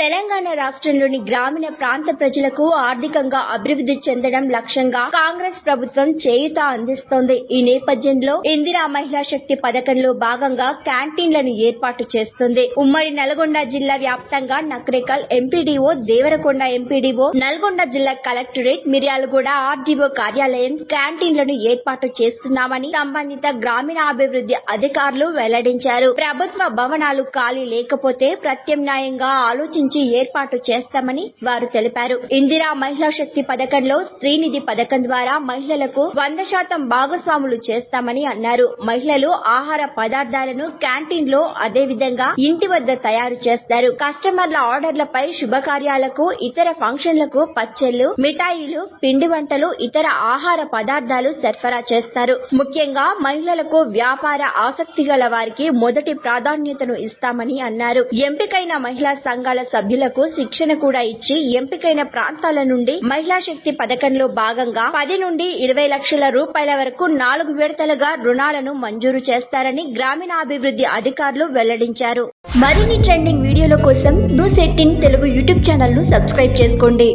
తెలంగాణ రాష్ట్రంలోని గ్రామీణ ప్రాంత ప్రజలకు ఆర్థికంగా అభివృద్ధి చెందడం లక్ష్యంగా కాంగ్రెస్ ప్రభుత్వం చేయూత అందిస్తోంది. ఈ నేపథ్యంలో ఇందిరా మహిళా శక్తి పథకంలో భాగంగా క్యాంటీన్లను ఏర్పాటు చేస్తుంది. ఉమ్మడి నల్గొండ జిల్లా వ్యాప్తంగా నకరేకల్ ఎంపీడీఓ, దేవరకొండ ఎంపీడీఓ, నల్గొండ జిల్లా కలెక్టరేట్, మిర్యాలగూడ ఆర్డీఓ కార్యాలయం క్యాంటీన్లను ఏర్పాటు చేస్తున్నామని సంబంధిత గ్రామీణాభివృద్ధి అధికారులు వెల్లడించారు. ప్రభుత్వ భవనాలు ఖాళీ లేకపోతే ప్రత్యామ్నాయంగా ఆలోచించి ఏర్పాటు చేస్తామని వారు తెలిపారు. ఇందిరా మహిళా శక్తి పథకంలో శ్రీనిధి పథకం ద్వారా మహిళలకు 100% భాగస్వాములు చేస్తామని అన్నారు. మహిళలు ఆహార పదార్థాలను క్యాంటీన్ లో, అదేవిధంగా ఇంటి వద్ద తయారు చేస్తారు. కస్టమర్ల ఆర్డర్లపై శుభకార్యాలకు, ఇతర ఫంక్షన్లకు పచ్చళ్లు, మిఠాయిలు, పిండి వంటలు, ఇతర ఆహార పదార్థాలు సరఫరా చేస్తారు. ముఖ్యంగా మహిళలకు వ్యాపార ఆసక్తి గల వారికి మొదటి ప్రాధాన్యతను ఇస్తామని అన్నారు. ఎంపికైన మహిళా సంఘాల సభ్యులకు శిక్షణ కూడా ఇచ్చి ఎంపికైన ప్రాంతాల నుండి మహిళా శక్తి పథకంలో భాగంగా 10 నుండి 20 లక్షల రూపాయల వరకు 4 విడతలుగా రుణాలను మంజూరు చేస్తారని గ్రామీణాభివృద్ధి అధికారులు వెల్లడించారు. మరిన్ని ట్రెండింగ్ వీడియోల కోసం న్యూస్ 18 తెలుగు యూట్యూబ్ ఛానల్ ను సబ్స్క్రైబ్ చేసుకోండి.